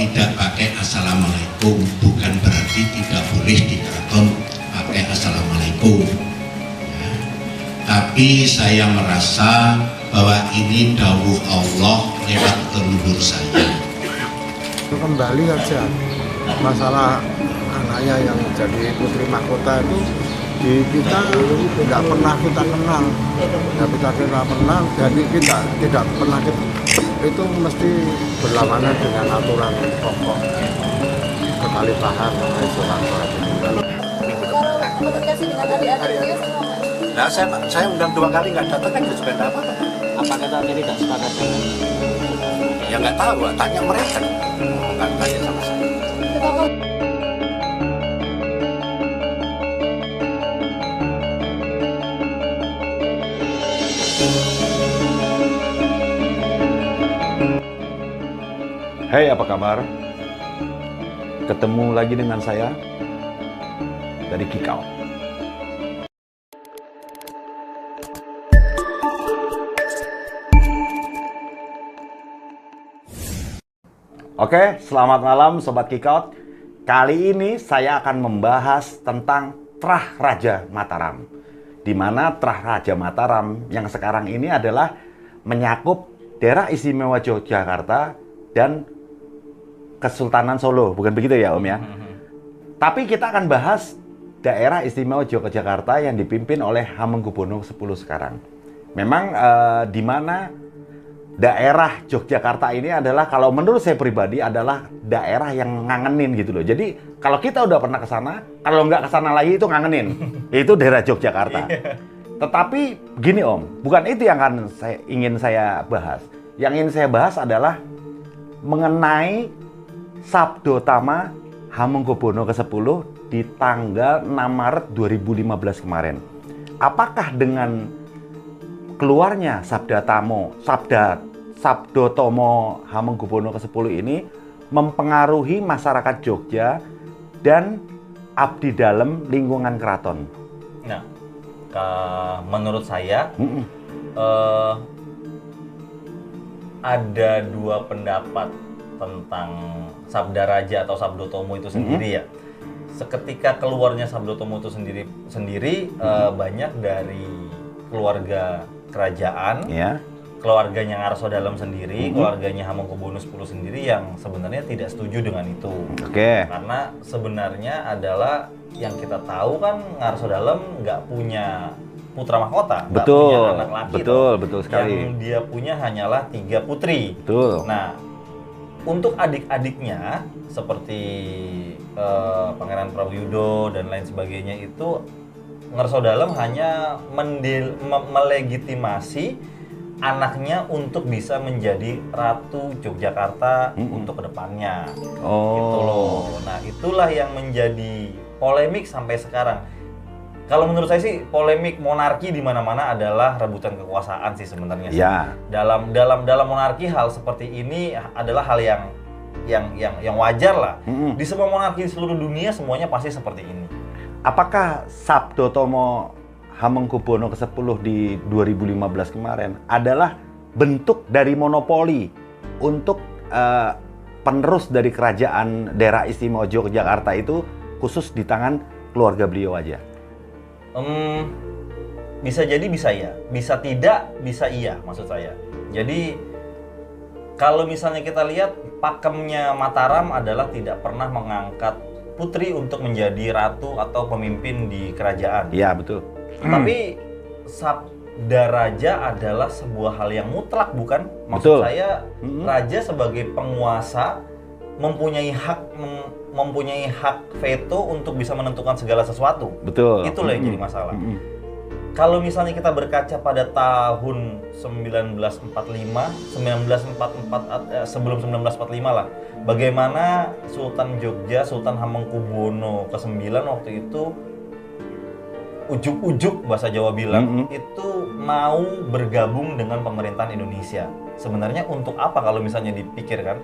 tidak pakai assalamualaikum, bukan berarti tidak boleh di keraton pakai assalamualaikum ya. Tapi saya merasa bahwa ini dawuh Allah lewat leluhur saya. Kembali aja masalah anaknya yang jadi putri mahkota itu kita tidak pernah kita kenal, ya kita tidak kenal, jadi kita tidak pernah itu mesti berlawanan dengan aturan pokok kekhalifahan Soeharto. Komunikasi dengan adik-adiknya sama Pak? Nah, saya undang 2 kali nggak datang kan juga nggak apa-apa. Apa katanya tidak sepakat dengan? Ya nggak tahu, tanya mereka. Nggak tanya sama saya. Kenapa? Hai, apa kabar? Ketemu lagi dengan saya dari Kikau. Oke, selamat malam Sobat Kikau. Kali ini saya akan membahas tentang Trah Raja Mataram. Di mana Trah Raja Mataram yang sekarang ini adalah menyakup daerah istimewa Yogyakarta dan Kesultanan Solo, bukan begitu ya Om ya? Tapi kita akan bahas daerah istimewa Yogyakarta yang dipimpin oleh Hamengkubuwono X sekarang. Memang di mana daerah Yogyakarta ini adalah, kalau menurut saya pribadi, adalah daerah yang ngangenin gitu loh. Jadi kalau kita udah pernah ke sana, kalau nggak ke sana lagi itu ngangenin. Itu daerah Yogyakarta. Tetapi gini Om, bukan itu yang ingin saya bahas. Yang ingin saya bahas adalah mengenai Sabdotama Hamengkubuwono X di tanggal 6 Maret 2015 kemarin. Apakah dengan keluarnya Sabdotomo Hamengkubuwono X ini mempengaruhi masyarakat Jogja dan abdi dalam lingkungan keraton? Nah, menurut saya ada 2 pendapat tentang Sabda Raja atau Sabdotomo itu sendiri ya. Seketika keluarnya Sabdotomo itu sendiri banyak dari keluarga kerajaan, keluarganya Ngarso Dalem sendiri, keluarganya Hamengkubuwono X sendiri yang sebenarnya tidak setuju dengan itu. Karena sebenarnya adalah yang kita tahu kan Ngarso Dalem nggak punya putra mahkota, nggak punya anak laki. Betul sekali. Yang dia punya hanyalah 3 putri. Nah, untuk adik-adiknya seperti Pangeran Prabuyudo dan lain sebagainya itu, Ngarso Dalem hanya melegitimasi anaknya untuk bisa menjadi Ratu Yogyakarta untuk kedepannya. Gitu loh. Nah, itulah yang menjadi polemik sampai sekarang. Kalau menurut saya sih polemik monarki di mana-mana adalah rebutan kekuasaan sih sebenarnya. Dalam monarki hal seperti ini adalah hal yang wajar lah. Di semua monarki di seluruh dunia semuanya pasti seperti ini. Apakah Sabdotomo Hamengkubuwono X di 2015 kemarin adalah bentuk dari monopoli untuk penerus dari kerajaan daerah istimewa Yogyakarta itu khusus di tangan keluarga beliau aja? Bisa jadi bisa ya, bisa tidak, bisa iya maksud saya. Jadi kalau misalnya kita lihat pakemnya Mataram adalah tidak pernah mengangkat putri untuk menjadi ratu atau pemimpin di kerajaan. Iya, betul. Tapi Sabda Raja adalah sebuah hal yang mutlak, bukan? Maksud saya raja sebagai penguasa mempunyai hak veto untuk bisa menentukan segala sesuatu. Betul. Itulah yang jadi masalah. Kalau misalnya kita berkaca pada tahun 1944 sebelum 1945 lah, bagaimana Sultan Jogja, Sultan Hamengkubuwono ke-9 waktu itu ujuk-ujuk bahasa Jawa bilang itu mau bergabung dengan pemerintahan Indonesia. Sebenarnya untuk apa kalau misalnya dipikirkan?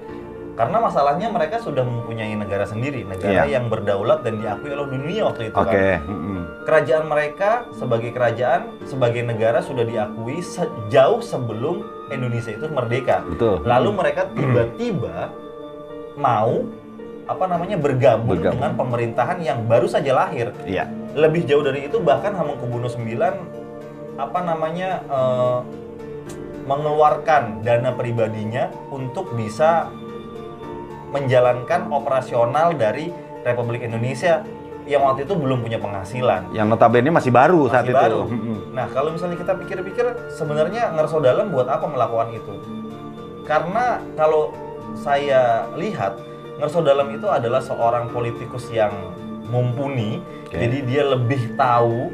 Karena masalahnya mereka sudah mempunyai negara sendiri, negara yang berdaulat dan diakui oleh dunia waktu itu kan. Kerajaan mereka sebagai kerajaan, sebagai negara sudah diakui jauh sebelum Indonesia itu merdeka. Lalu mereka tiba-tiba mau bergabung dengan pemerintahan yang baru saja lahir. Iya. Lebih jauh dari itu, bahkan Hamengkubuwono IX mengeluarkan dana pribadinya untuk bisa menjalankan operasional dari Republik Indonesia yang waktu itu belum punya penghasilan. Yang notabene masih baru saat itu. Nah, kalau misalnya kita pikir-pikir, sebenarnya Ngerso Dalem buat apa melakukan itu? Karena kalau saya lihat, Ngerso Dalem itu adalah seorang politikus yang mumpuni, jadi dia lebih tahu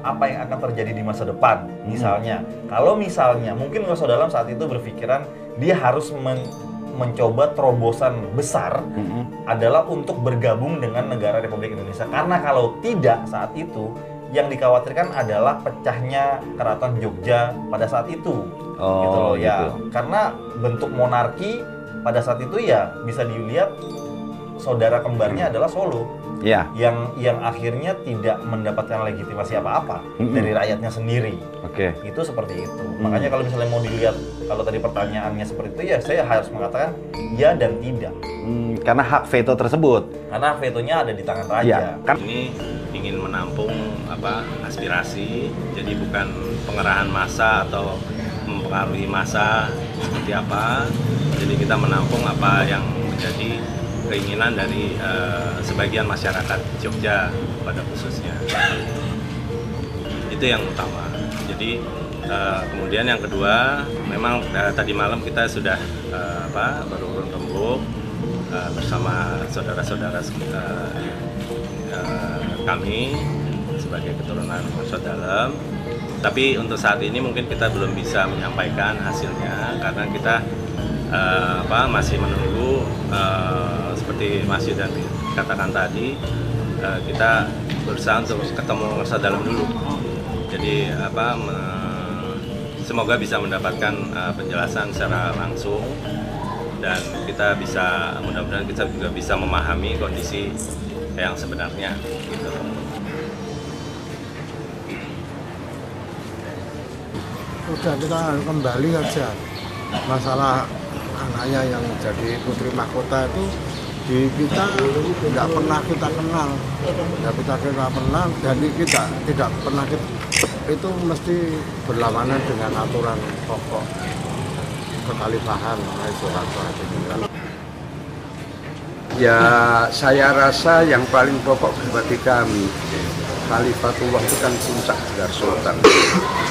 apa yang akan terjadi di masa depan. Misalnya, kalau misalnya mungkin Ngerso Dalem saat itu berpikiran dia harus mencoba terobosan besar adalah untuk bergabung dengan negara Republik Indonesia. Karena kalau tidak saat itu, yang dikhawatirkan adalah pecahnya Keraton Jogja pada saat itu. Gitu loh ya. Karena bentuk monarki pada saat itu ya bisa dilihat saudara kembarnya adalah Solo. Iya. Yang akhirnya tidak mendapatkan legitimasi apa-apa dari rakyatnya sendiri. Oke. Itu seperti itu. Makanya kalau misalnya mau dilihat, kalau tadi pertanyaannya seperti itu, ya saya harus mengatakan ya dan tidak. Karena hak veto tersebut. Karena vetonya ada di tangan raja. Iya. Ini ingin menampung aspirasi, jadi bukan pengerahan massa atau mempengaruhi massa seperti apa. Jadi kita menampung apa yang menjadi keinginan dari sebagian masyarakat Jogja pada khususnya. Itu yang utama. Jadi kemudian yang kedua, memang tadi malam kita sudah berurun rembuk bersama saudara-saudara kami sebagai keturunan Ngerso Dalem. Tapi untuk saat ini mungkin kita belum bisa menyampaikan hasilnya karena kita masih menunggu seperti Mas Yudan katakan tadi, kita berusaha untuk ketemu Ngerso Dalem dulu. Jadi semoga bisa mendapatkan penjelasan secara langsung dan kita bisa, mudah-mudahan kita juga bisa memahami kondisi yang sebenarnya gitu. Udah, kita kembali aja masalah anaknya yang jadi putri mahkota itu kita tidak pernah kita kenal, jadi kita tidak pernah itu mesti berlawanan dengan aturan pokok kekhalifahan Soeharto. Ya, saya rasa yang paling pokok bagi kami, Khalifatullah itu kan puncak gelar sultan.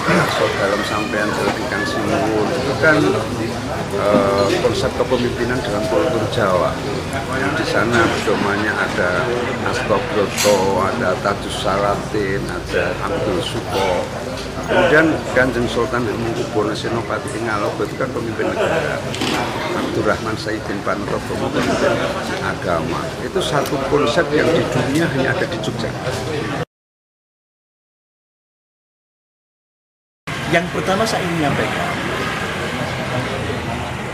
Ngerso Dalem sampean Ingkang Sinuwun itu kan konsep kepemimpinan dalam kultur Jawa. Yang di sana pedomannya ada Astagfirullah, ada Tajus Salatin, ada Abdul Suko. Kemudian Kanjeng Sultan Hamengkubuwono Senopati Ngalogo itu kan pemimpin negara. Abdurrahman Sayyidin Panotogomo pemimpin agama. Itu satu konsep yang di dunia hanya ada di Jogja. Yang pertama saya ingin menyampaikan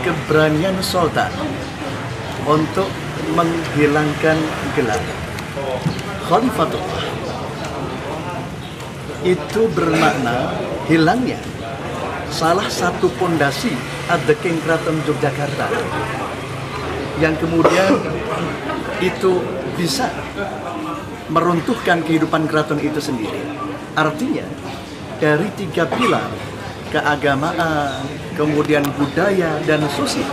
keberanian Sultan untuk menghilangkan gelar Khalifatullah itu bermakna hilangnya salah satu pondasi Adeking Keraton Yogyakarta yang kemudian itu bisa meruntuhkan kehidupan keraton itu sendiri. Artinya dari 3 pilar, keagamaan, kemudian budaya, dan sosial,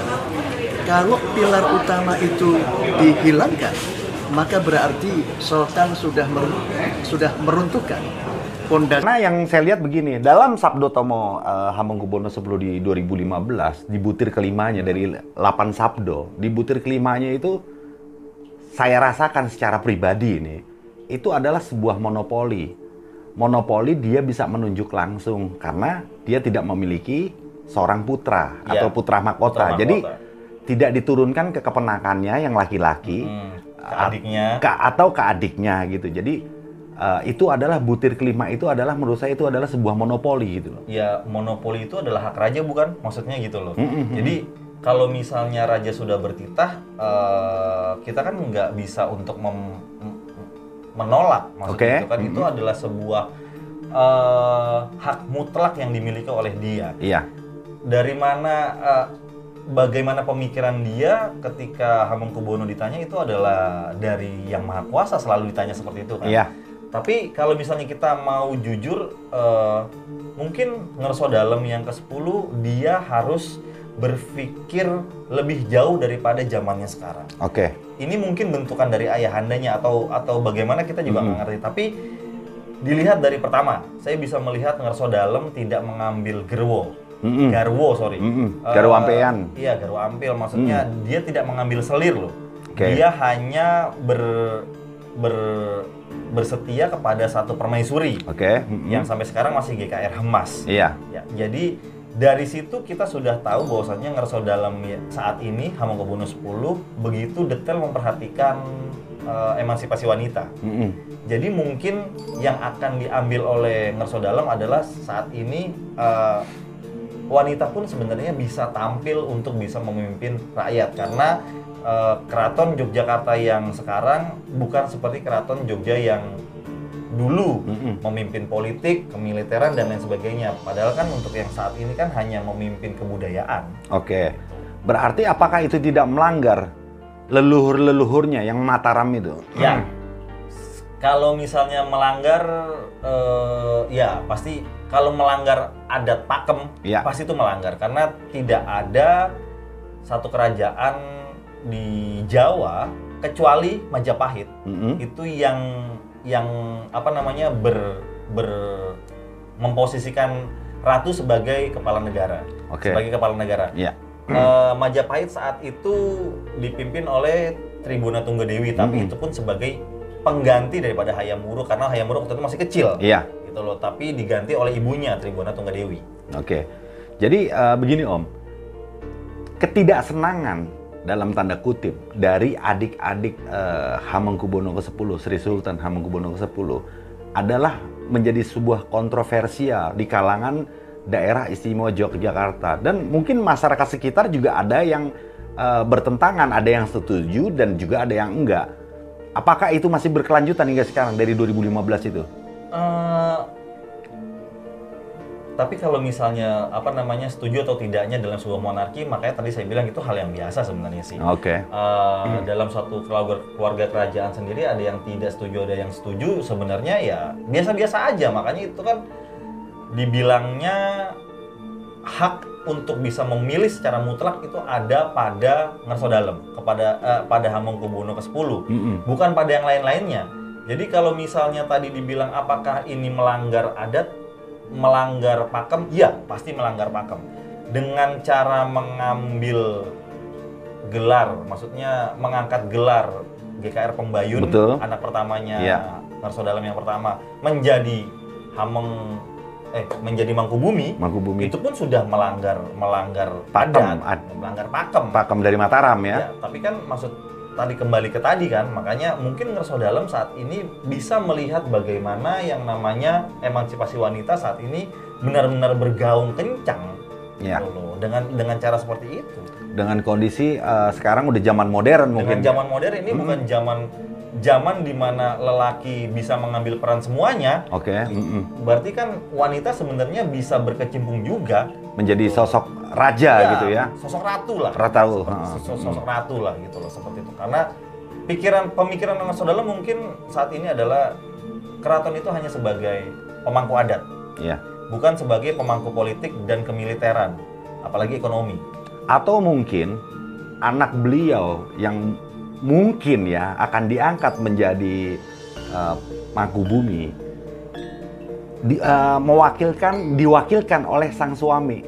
kalau pilar utama itu dihilangkan, maka berarti Sultan sudah meruntuhkan pondasi. Nah, yang saya lihat begini, dalam Sabdo Tomo Hamengkubuwono X di 2015, di butir kelimanya dari 8 sabdo, di butir kelimanya itu saya rasakan secara pribadi ini, itu adalah sebuah monopoli. Monopoli dia bisa menunjuk langsung karena dia tidak memiliki seorang putra atau putra mahkota. Jadi tidak diturunkan ke keponakannya yang laki-laki, ke adiknya atau ke adiknya gitu. Jadi itu adalah butir kelima, itu adalah menurut saya itu adalah sebuah monopoli gitu loh. Ya, monopoli itu adalah hak raja bukan? Maksudnya gitu loh. Jadi kalau misalnya raja sudah bertitah, kita kan nggak bisa untuk menolak, maksudnya itu kan itu adalah sebuah hak mutlak yang dimiliki oleh dia. Iya. Dari mana bagaimana pemikiran dia ketika Hamengkubuwono ditanya itu adalah dari Yang Maha Kuasa, selalu ditanya seperti itu kan. Iya. Tapi kalau misalnya kita mau jujur, mungkin Ngerso Dalem yang ke-10 dia harus berpikir lebih jauh daripada zamannya sekarang. Oke. Ini mungkin bentukan dari ayahandanya atau bagaimana kita juga nggak ngerti. Tapi dilihat dari pertama, saya bisa melihat Ngerso Dalem tidak mengambil gerwo. Garwo, sorry. Garwo ampean. Iya, garwo ampil. Maksudnya dia tidak mengambil selir loh. Oke. Dia hanya bersetia kepada satu permaisuri. Oke. Yang sampai sekarang masih GKR Hemas. Iya. Ya, jadi dari situ kita sudah tahu bahwasannya Ngerso Dalem saat ini Hamengkubuwono 10 begitu detail memperhatikan emansipasi wanita. Jadi mungkin yang akan diambil oleh Ngerso Dalem adalah saat ini wanita pun sebenarnya bisa tampil untuk bisa memimpin rakyat, karena keraton Yogyakarta yang sekarang bukan seperti keraton Jogja yang dulu memimpin politik, kemiliteran dan lain sebagainya. Padahal kan untuk yang saat ini kan hanya memimpin kebudayaan. Oke. Berarti apakah itu tidak melanggar leluhur-leluhurnya yang Mataram itu? Ya. Kalau misalnya melanggar, ya pasti kalau melanggar adat pakem, pasti itu melanggar. Karena tidak ada satu kerajaan di Jawa kecuali Majapahit itu yang apa namanya memposisikan ratu sebagai kepala negara, sebagai kepala negara. Majapahit saat itu dipimpin oleh Tribuna Tunggadewi, tapi itu pun sebagai pengganti daripada Hayam Wuruk, karena Hayam Wuruk waktu itu masih kecil. Gitu loh, tapi diganti oleh ibunya Tribuna Tunggadewi. Oke. Jadi begini Om, ketidaksenangan dalam tanda kutip dari adik-adik Hamengkubuwono ke-10, Sri Sultan Hamengkubuwono ke-10 adalah menjadi sebuah kontroversial di kalangan daerah istimewa Yogyakarta, dan mungkin masyarakat sekitar juga ada yang bertentangan, ada yang setuju dan juga ada yang enggak. Apakah itu masih berkelanjutan hingga sekarang dari 2015 itu? Tapi kalau misalnya apa namanya setuju atau tidaknya dalam sebuah monarki, makanya tadi saya bilang itu hal yang biasa sebenarnya sih. Dalam suatu keluarga kerajaan sendiri ada yang tidak setuju, ada yang setuju. Sebenarnya ya biasa-biasa aja. Makanya itu kan dibilangnya hak untuk bisa memilih secara mutlak itu ada pada Ngerso Dalem, pada Hamengkubuwono ke-10, bukan pada yang lain-lainnya. Jadi kalau misalnya tadi dibilang apakah ini melanggar adat, melanggar pakem, ya pasti melanggar pakem. Dengan cara mengambil gelar, maksudnya mengangkat gelar GKR Pembayun, anak pertamanya Ngerso Dalem yang pertama, menjadi menjadi Mangkubumi, itu pun sudah melanggar pakem, melanggar pakem. Pakem dari Mataram ya. Tapi kan maksud tadi kembali ke tadi kan, makanya mungkin Ngerso Dalem saat ini bisa melihat bagaimana yang namanya emansipasi wanita saat ini benar-benar bergaung kencang, gitu loh, dengan cara seperti itu. Dengan kondisi sekarang udah zaman modern mungkin. Dengan zaman modern ini bukan zaman di mana lelaki bisa mengambil peran semuanya. Berarti kan wanita sebenarnya bisa berkecimpung juga menjadi sosok raja gitu ya. Sosok ratu lah. Sosok ratu lah gitu loh, seperti itu. Karena pemikiran Ngerso Dalem mungkin saat ini adalah keraton itu hanya sebagai pemangku adat. Bukan sebagai pemangku politik dan kemiliteran, apalagi ekonomi. Atau mungkin anak beliau yang mungkin ya akan diangkat menjadi Mangkubumi diwakilkan oleh sang suami.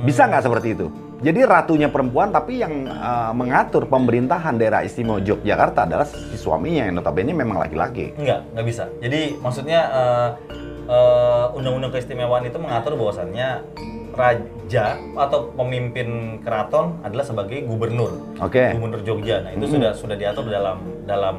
Bisa nggak seperti itu? Jadi ratunya perempuan tapi yang mengatur pemerintahan daerah istimewa Yogyakarta adalah si suaminya yang notabene memang laki-laki. Nggak bisa. Jadi maksudnya undang-undang keistimewaan itu mengatur bahwasannya raja atau pemimpin keraton adalah sebagai gubernur, gubernur Jogja. Nah itu sudah diatur dalam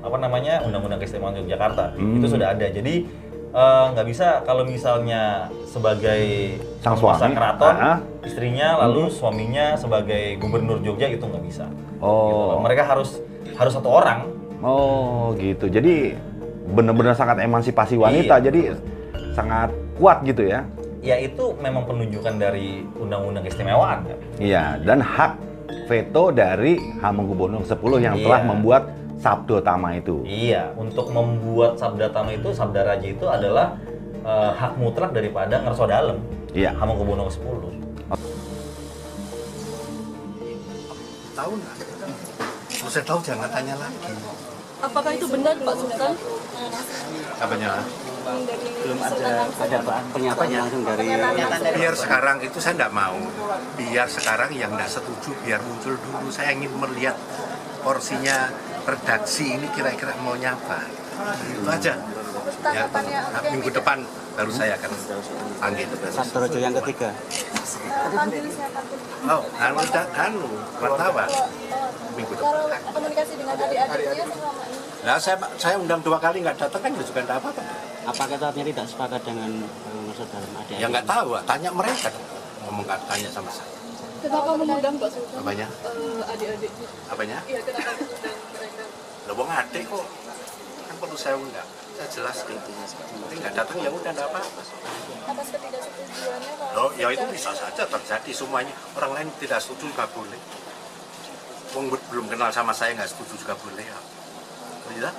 apa namanya undang-undang keistimewaan Yogyakarta. Itu sudah ada. Jadi nggak bisa kalau misalnya sebagai penguasa keraton, istrinya lalu suaminya sebagai gubernur Jogja, itu nggak bisa. Gitu. Mereka harus satu orang. Gitu. Jadi benar-benar sangat emansipasi wanita. Jadi sangat kuat gitu ya. ya itu memang penunjukan dari undang-undang keistimewaan kan? Iya, dan hak veto dari Hamengkubuwono X yang telah membuat Sabdo Tama itu. Iya, untuk membuat Sabda Tama itu, Sabda Raja itu adalah hak mutlak daripada Ngarso Dalem. Iya. Hamengkubuwono X. Tahu nggak? Kalau saya tahu jangan tanya lagi. Apakah itu benar Pak Sultan? Apanya? Belum ada pernyataan langsung dari Biar sekarang itu saya tidak mau. Biar sekarang yang tidak setuju biar muncul dulu. Saya ingin melihat porsinya redaksi ini kira-kira mau nyapa. Itu aja. Ya, minggu depan baru saya akan panggil. Sabdo Raja yang ketiga. Oh, wartawan. Minggu depan. Kalau komunikasi dengan adik-adiknya selama ini. Nah, saya undang 2 kali nggak datang kan juga nggak apa-apa. Apakah katanya tidak sepakat dengan Ngarso Dalem adik-adik? Ya nggak tahu, tanya mereka. Ngomong nggak tanya sama saya. Kenapa mengundang Pak Sultan? Apanya? Adik-adiknya. Apanya? Iya, kenapa mengundang mereka? Lah wong adik kok kan perlu saya undang. Saya jelas gitu. Tapi nggak datang ya udah nggak apa-apa. Atas ketidaksetujuannya Pak. Loh, ya itu bisa saja terjadi semuanya. Orang lain tidak setuju nggak boleh. Wong belum kenal sama saya nggak setuju juga boleh ya. Lihat,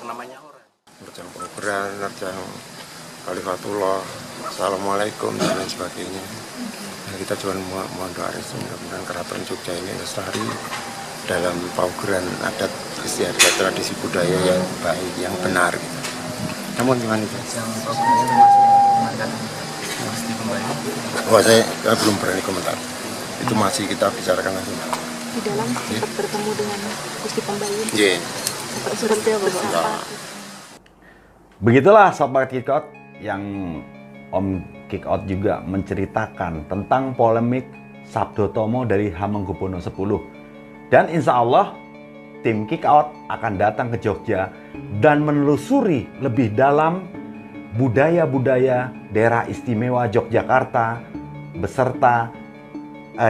namanya orang. Nerjang program, nerjang Khalifatullah, Assalamualaikum dan lain sebagainya. Nah, kita cuma mohon doa restu mudah-mudahan Keraton Jogja ini lestari dalam paugeran adat istiadat tradisi budaya yang baik, yang benar. Gitu. Namun gimana itu? Oh, saya belum berani komentar. Itu masih kita bicarakan langsung. Di dalam sempat bertemu dengan Gusti Pembayun. Iya. Seperti apa Bapak? Begitulah Sobat Kickout yang Om Kickout juga menceritakan tentang polemik Sabdo Tomo dari Hamengkubuwono X. Dan insya Allah tim Kickout akan datang ke Jogja dan menelusuri lebih dalam budaya-budaya daerah istimewa Yogyakarta beserta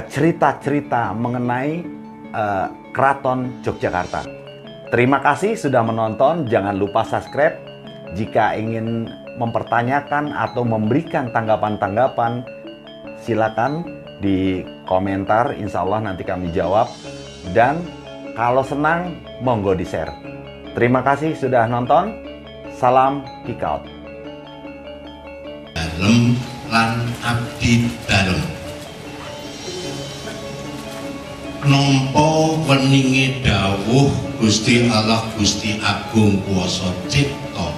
cerita-cerita mengenai Keraton Yogyakarta. Terima kasih sudah menonton. Jangan lupa subscribe. Jika ingin mempertanyakan atau memberikan tanggapan-tanggapan, silakan di komentar. Insya Allah nanti kami jawab. Dan kalau senang, monggo di-share. Terima kasih sudah nonton. Salam Kickout. Dalem lan abdi dalem. Nampa weninge dawuh Gusti Allah Gusti Agung Kuwasa Cipta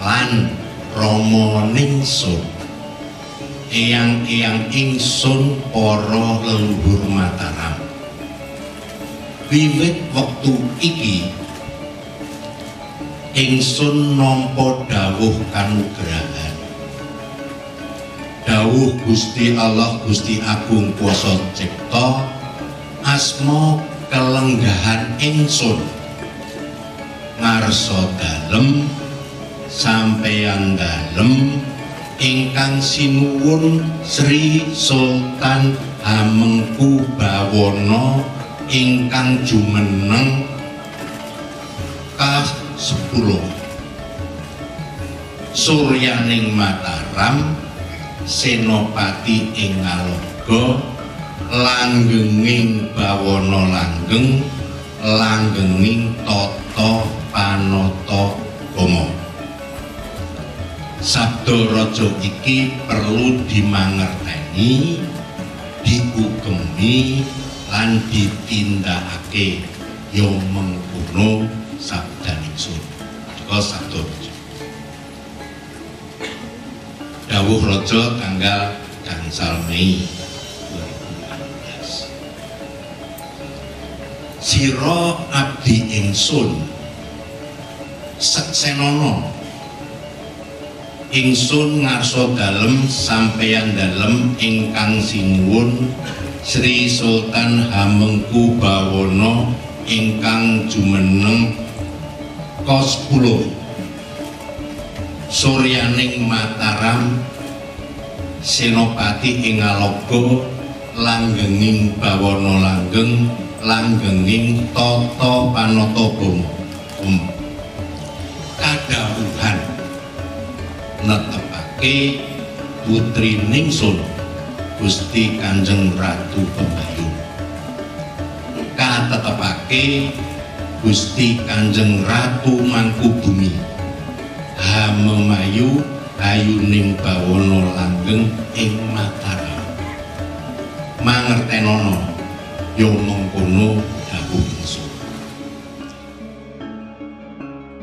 lan Rama ningsun eyang-eyang ingsun para leluhur Mataram. Wiwit wektu iki ingsun nampa dawuh kanugrahan. Dawuh Gusti Allah Gusti Agung Kuwasa Cipta asma kelenggahan ingsun ngarsa dalem sampeyan dalem ingkang sinuwun Sri Sultan Hamengkubuwono ingkang jumeneng K10 Suryaning Mataram Senopati ing Ngaloga langgenging bawana langgeng langgenging tata panata gama. Sabda raja iki perlu dimangerteni, diugemi lan ditindakake ya mengkono sabdaningsun. Menika sabda raja. Dawuh raja tanggal gangsal Mei 2014. Sira abdi ingsun Seksenono ingsun ngarsa dalem sampeyan dalem ingkang sinuwun Sri Sultan Hamengkubuwono ingkang jumeneng K10 Suryaning Mataram Senopati ing Ngaloga langgenging bawana langgeng langgenging tata panata gama. Kadhawuhan netepake putri Ningsul Gusti Kanjeng Ratu Pembayu katetepake Gusti Kanjeng Ratu Mangkubumi hamemayu ayuning bawana langgeng ing Mataram mangertenono yo mengkono dawuh